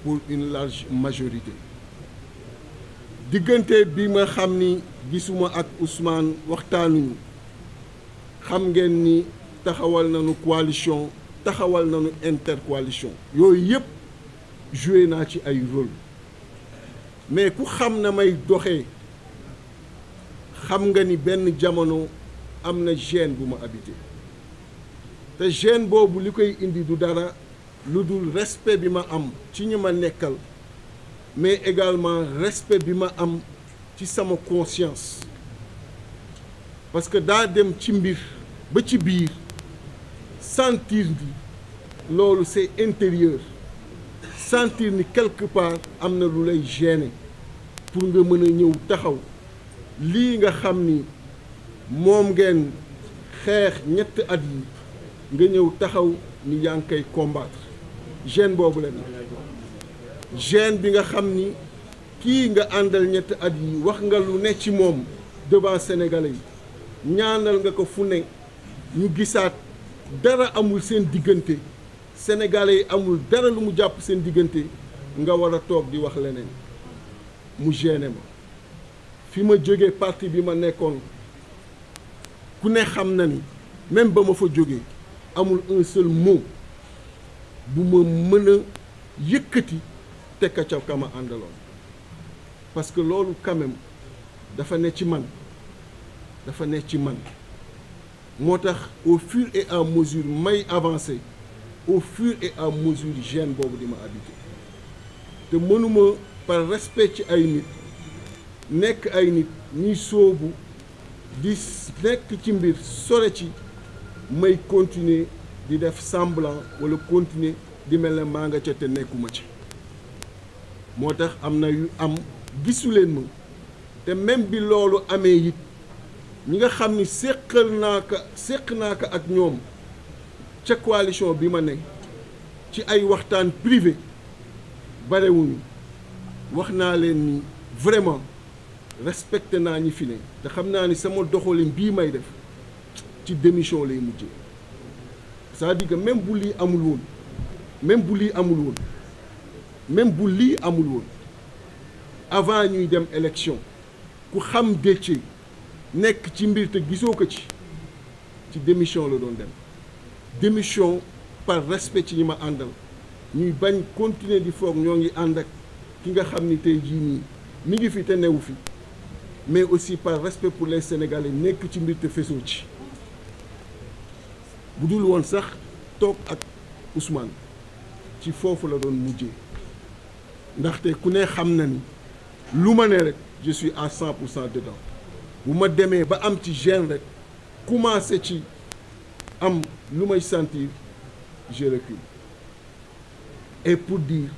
pour une large majorité diggante bi ma xam ni gisuma ak Ousmane waxtaanuñu xam ngeen ni taxawal nañu coalition taxawal nañu intercoalition yooyu yëpp joué naa ci ay rôle mais ku xam na may doxee xam nga ni benn jamono am na gêne bu ma habité te gêne boobu li koy indi du dara lu dul respect bi ma am ci ñi ma nekkal mais également respect bi ma am ci sama conscience parce que daa dem ci mbir ba ci biir sentir ni loolu c'est intérieur sentir ni quelque part am na lu lay gêner pour nga mën a ñëw taxaw lii nga xam ni moom ngeen xeex ñetti at yi nga ñëw taxaw ni yaa ngi koy combattre gêne boobu la gêne bi nga xam ni kii nga àndal ñetti at yi wax nga lu ne ci moom devant sénégalais yi ñaanal nga ko fu ne ñu gisaat dara amul seen diggante sénégalais yi amul dara lu mu jàpp seen diggante nga war a toog di wax leneen mu gêné ma fi ma jógee parti bi ma nekkoon ku ne xam na ni même ba ma fa jógee amul un seul mot bu ma mën a yëkkati tekka ca kama àndaloon parce que loolu quand même dafa ne ci man moo tax au fur et à mesure may avancer au fur et à mesure gêne boobu di ma habité te mënuma par respect ci ay nit nekk ay nit ñuy sóobu di nekk ci mbir sore ci may continuer di def semblant wala continuer di mel ne maa nga ca te nekkuma ci moo tax am na yu am gisuleen ma te même bi loolu amee it ñi nga xam ni séq naa ko ak ñoom ca coalition bi ma ne ci ay waxtaan privé barewuñu wax naa leen ni vraiment respecté naa ñi fi ne te xam naa ni sama doxalin bii may def ci démission lay mujjee c'est-à-dire que même bu lii amul woon avant ñuy dem élection ku xam Déthié nekk ci mbir te gisoo ko ci démission la doon dem démission par respect ci ñi ma àndal ñuy bañ continuer di foog ñoo ngi ànd ak ki nga xam ni tey jii nii mi ngi fi te newu fi mais aussi par respect pour les Sénégalais nekk ci mbir te fesoo ci bu dul woon sax toog ak Ousmane ci foofu la doon mujjee ndaxte ku ne xam na ni lu ma ne rek je suis à 100% dedans bu ma demee ba am ci gêne rek commencé ci am lu may sentir je recule et pour dire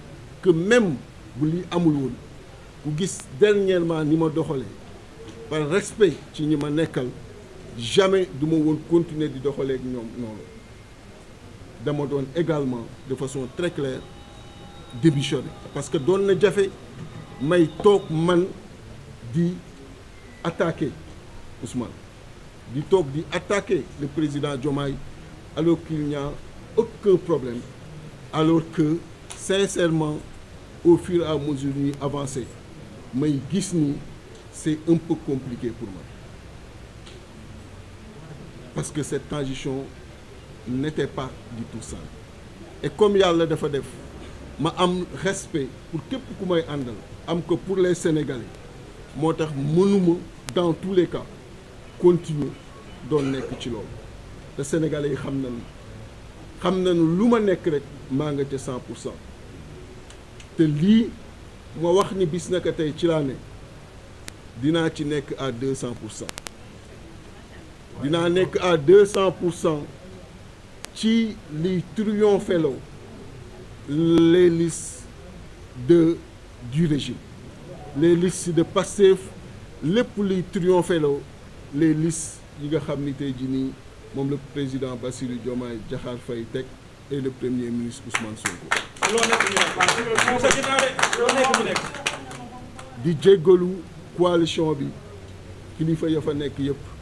que même bu lii amul woon ku gis dernièrement ni ma doxalee par respect ci ñi ma nekkal jamais du ma woon continuer di doxalee ak ñoom noonu dama doon également de façon très claire démissionner parce que doon na jafe may toog man di attaquer Ousmane di toog di attaquer le président Diomaye alors qu'il n'y a aucun problème alors que sincèrement au fur et à mesure ñuy avancer may gis ni c'est un peu compliqué pour moi parce que cette transition n'était pas du tout simple et comme yàlla dafa def ma am respect pour képp ku may àndal am ko pour les Sénégalais moo tax mënuma dans tous les cas continuer doon nekk ci loolu te Sénégalais yi xam nañu lu ma nekk rek maa nga ca 100% te lii ma wax ni bis naka tey ci laa ne dinaa ci nekk à 200%. dinaa nekk à 200% ci liy triompheloo les listes du régime les listes de Pastef lépp liy triompheloo les listes yi nga xam ni tey jii nii moom le président Bassirou Diomaye Diakhar Faye teg et le premier ministre Ousmane Sonko. di jéggalu coalition bi kilifa ya fa nekk yëpp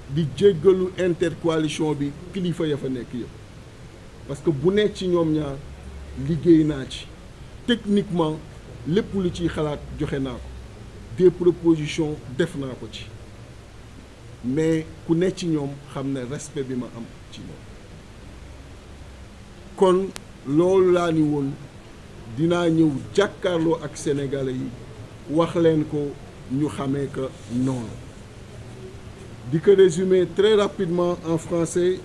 di jéggalu intercoalition bi kilifa ya fa nekk yëpp parce que bu nekk ci ñoom ñaar liggéey naa ci techniquement lépp lu ciy xalaat joxe naa ko des propositions def naa ko ci mais ku ne ci ñoom xam ne respect bi ma am ci ñoom kon loolu laa ni woon dinaa ñëw jàkkaarloo ak sénégalais yi wax leen ko ñu xamee que noonu di ko résumer très rapidement en français.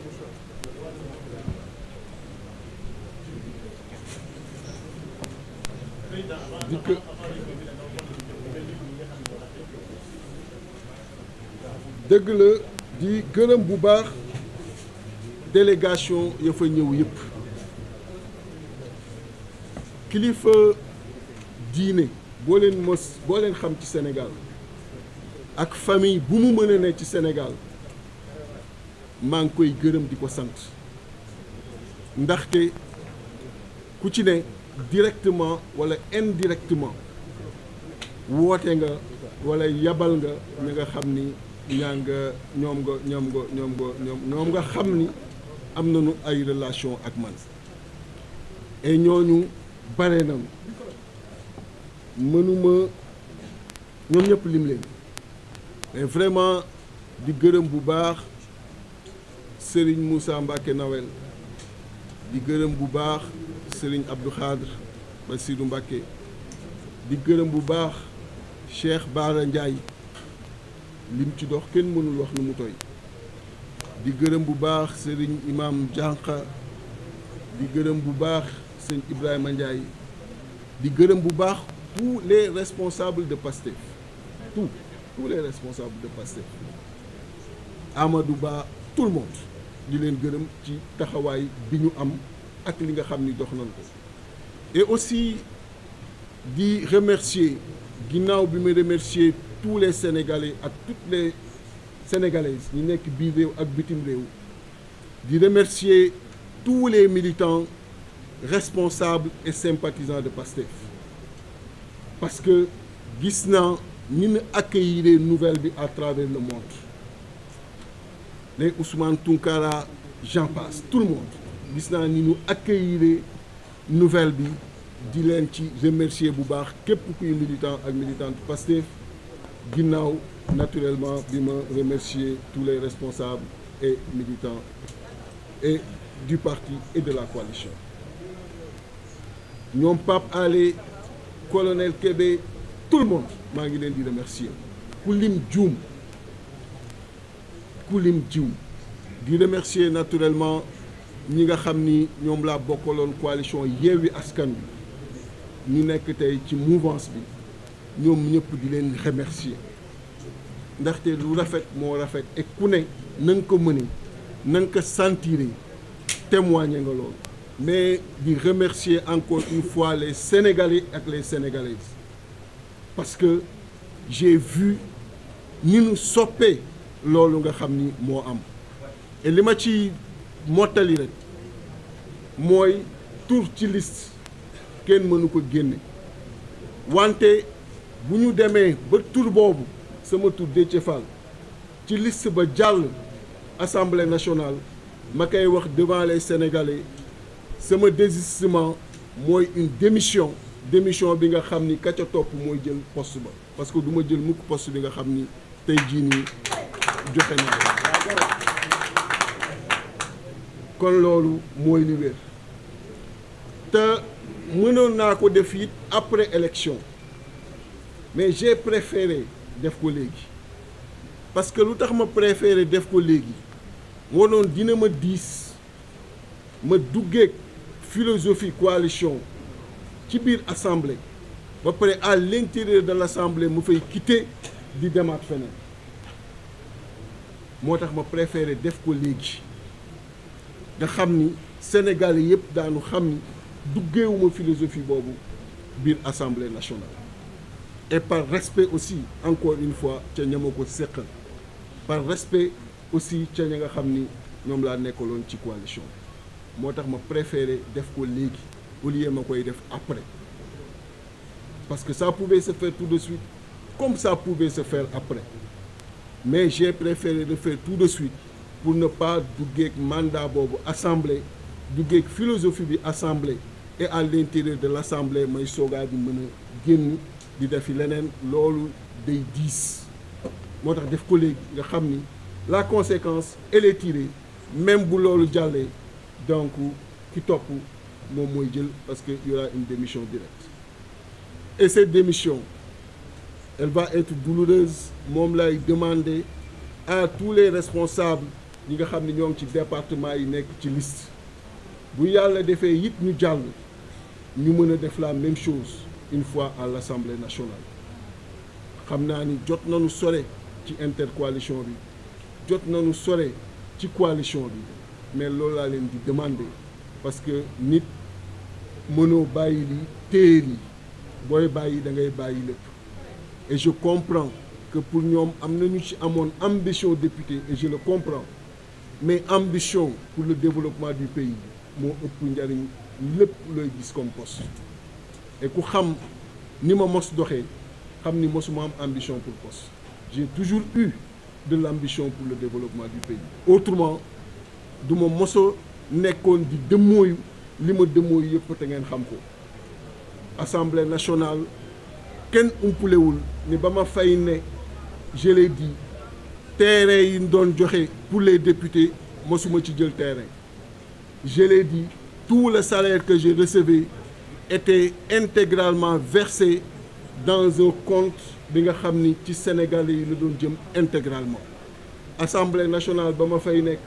dëgg la di gërëm bu baax délégation ya fa ñëw yëpp kilifa diine boo leen xam ci Sénégal ak famille bu mu mën a ne ci Sénégal maa ngi koy gërëm di ko sant ndaxte ku ci ne directement wala indirectement woote nga wala yabal nga ñi nga xam ni ñoom nga xam ni am nañu ay relation ak man et ñooñu bare nañu mënuma ñoom ñëpp lim leen mais vraiment di gërëm bu baax Serigne Moussa Mbacké Nawel di gërëm bu baax Serigne Abdou Khadre Bassirou Mbacké di gërëm bu baax Cheikh Bara Ndiaye lim ci dox kenn mënul wax nu mu toy di gërëm bu baax Serigne Imam Dianka di gërëm bu baax Serigne Ibrahima Ndiaye di gërëm bu baax tous les responsables de Pastef tous les responsables de Pastef Amadou Ba tout le monde di leen gërëm ci taxawaay bi ñu am ak li nga xam ni dox nañ ko et aussi di remercier ginnaaw bi ma remercier tous les Sénégalais ak toutes les Sénégalaises ñi nekk biir réew ak bitim réew di remercier tous les militants responsables et sympathisants de Pastef parce que gis naa ni ñu accueillir nouvelle bi à travers le monde les Ousmane Tounkara j'en passe tout le monde gis naa ni ñu accueillir nouvelle bi di leen ci remercier bu baax képp kuy militant ak militante Pastef ginnaaw naturellement bi ma remercier tous les responsables et militants et du parti et de la coalition ñoom Pape Alé colonel Kébé tout le monde maa ngi leen di remercier ku lim juum di remercier naturellement ñi nga xam ni ñoom laa bokkaloon coalition Yewwi Askan Wi ñu nekk tey ci mouvance bi ñoom ñëpp di leen remercier ndaxte lu rafet moo rafet et ku ne na nga ko mëne na nga ko sentir témoigner nga loolu mais di remercier encore une fois les Sénégalais ak les Sénégalaises parce que j'ai vu ni ñu soppee loolu nga xam ni moo am et li ma ci mottali rek mooy tur ci liste kenn mënu ko génne wante bu ñu demee ba tur boobu sama tur Déthié Fall ci liste ba jàll Assemblée nationale ma koy wax devant les Sénégalais sama désistement mooy une démission bi nga xam ni ka ca topp mooy jël poste ba parce que du ma jël mukk poste bi nga xam ni tey jii nii joxe naa kon loolu mooy li wér te mënoon naa ko def it après élection mais j'ai préféré def ko léegi parce que lu tax ma préféré def ko léegi wonoon dina ma diis ma duggeeg philosophie coalition ci biir assemblée ba pare à l'intérieur de l'assemblée mu fay quitter di demaat feneen moo tax ma préféré def ko léegi nga xam ni Sénégalais yëpp daanu xam ni duggeewuma philosophie boobu biir assemblée nationale et par respect aussi encore une fois ca ña ma ko seqal par respect aussi ca ña nga xam ni ñoom laa nekkaloon ci coalition moo tax ma préféré def ko léegi au lieu ma koy def après parce que ça pouvait se faire tout de suite comme ça pouvait se faire après mais j'ai préféré le faire tout de suite pour ne pas duggeeg mandat boobu assemblée duggeeg philosophie bi assemblée et à l'intérieur de l'Assemblée may soogaa di mën a génn di defi leneen loolu day diis moo tax def ko léegi nga xam ni la conséquence elle est tirée même bu loolu jàllee donc ki topp moom mooy jël parce que y aura une démission directe et cette démission elle va être douloureuse moom lay demander à tous les responsables ñi nga xam ne ñoo ngi ci département yi nekk ci liste bu yàlla defee it ñu jàll ñu mën a def la même chose une fois à l'Assemblée nationale xam naa ni jot nañu sore ci intercoalition bi jot nañu sore ci coalition bi mais loolu laa leen di demander parce que nit mënoo bàyyi li téye li booy bàyyi da ngay bàyyi lépp et je comprends que pour ñoom am nañu ci amoon ambition député et je le comprends mais ambition pour le développement du pays moo ëpp njariñ lépp looy gis comme poste et ku xam ni ma mos doxee xam ni mosuma am ambition pour poste j'ai toujours eu de l'ambition pour le développement du pays autrement du ma moso nekkoon di dëmmooyu li ma dëmmooyu yëpp te ngeen xam ko Assemblée nationale kenn umpulewul ni ba ma fay ne je l'ai dit terrain yi ñu doon joxe pour les députés mosuma ci jël terrain je l'ai dit tout le salaire que je recevais était intégralement versé dans un compte bi nga xam ni ci Sénégalais yi la doon jëm intégralement Assemblée nationale ba ma fay nekk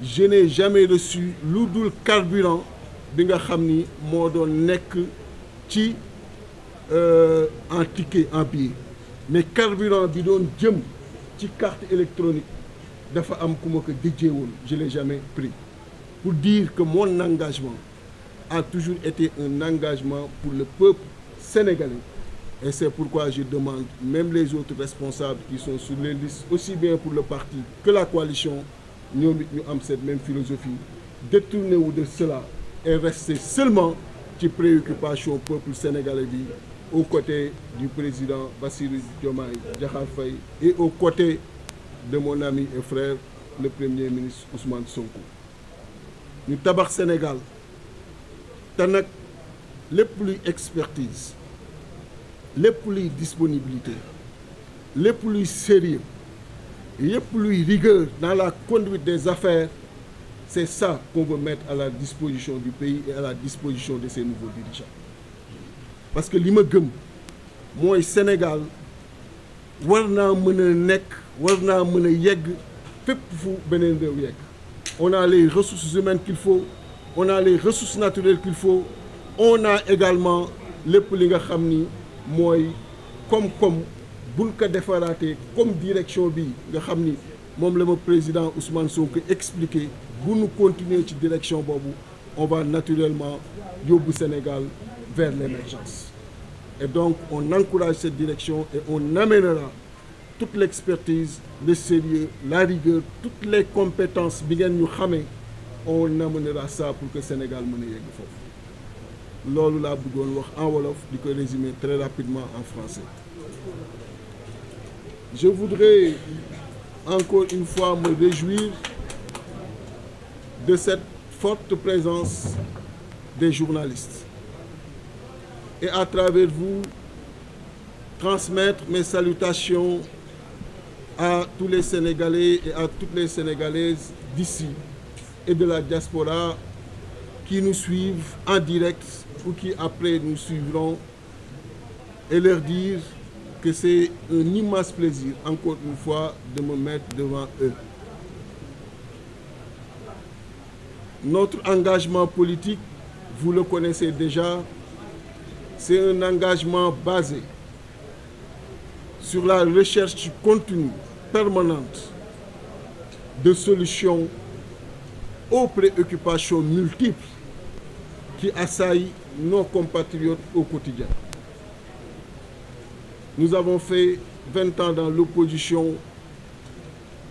je n'ai jamais reçu lu dul carburant bi nga xam ni moo doon nekk ci en ticket en billet mais carburant bi doon jëm ci carte électronique dafa am ku ma ko déjee woon je l'ai jamais pris pour dire que mon engagement a toujours été un engagement pour le peuple sénégalais et c'est pourquoi je demande même les autres responsables qui sont sur les listes aussi bien pour le parti que la coalition ñoom it ñu am cette même philosophie détourner wu de cela et rester seulement ci préoccupation peuple sénégalais bi aux côtés du président Bassirou Diomaye Diakhar Faye et aux côtés de mon ami et frère le premier ministre Ousmane Sonko ñu tabax Sénégal te nag lépp luy expertise lépp luy disponibilité lépp luy sérieux lépp luy rigueur dans la conduite des affaires c'est ça qu'on veut mettre à la disposition du pays et à la disposition de ses nouveaux dirigeants parce que li ma gëm mooy Sénégal war naa mën a nekk war naa mën a yegg fépp fu beneen réew yegg on a les ressources humaines qu'il faut on a les ressources naturelles qu'il faut on a également lépp li nga xam ni mooy koom-koom buñ ko defaraatee comme direction bi nga xam ni moom la ma président Ousmane Sonko expliqué bu nu continuer ci direction boobu on va naturellement yóbbu Sénégal vers l'émergence et donc on encourage cette direction et on amènera toute l'expertise le sérieux la rigueur toutes les compétences bi ngeen ñu xamee on amènera ça pour que Sénégal mën a yegg foofu loolu laa bëggoon wax en wolof di ko résumer très rapidement en français. Je voudrais encore une fois me réjouir de cette forte présence des journalistes et à travers vous transmettre mes salutations à tous les Sénégalais et à toutes les Sénégalaises d'ici et de la diaspora qui nous suivent en direct ou qui après nous suivront et leur dire que c'est un immense plaisir, encore une fois, de me mettre devant eux. Notre engagement politique, vous le connaissez déjà, c'est un engagement basé sur la recherche continue, permanente, de solutions aux préoccupations multiples qui assaillent nos compatriotes au quotidien. Nous avons fait 20 ans dans l'opposition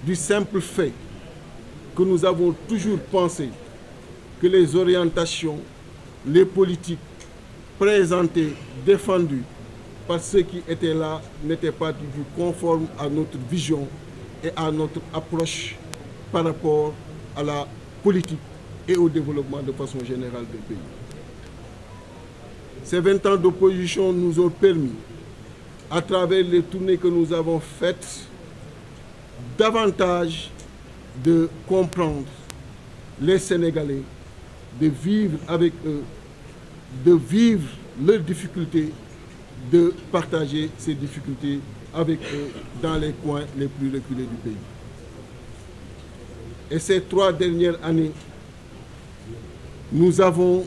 du simple fait que nous avons toujours pensé que les orientations, les politiques présentées, défendues par ceux qui étaient là n'étaient pas du tout conformes à notre vision et à notre approche par rapport à la politique et au développement de façon générale du pays. Ces 20 ans d'opposition nous ont permis, à travers les tournées que nous avons faites, davantage de comprendre les Sénégalais, de vivre avec eux, de vivre leurs difficultés, de partager ces difficultés avec eux dans les coins les plus reculés du pays. Et ces 3 dernières années, nous avons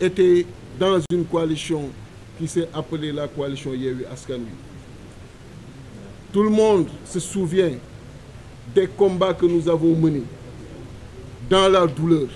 été dans une coalition qui s'est appelée la coalition Yewwi Askan Wi. Tout le monde se souvient des combats que nous avons menés dans la douleur,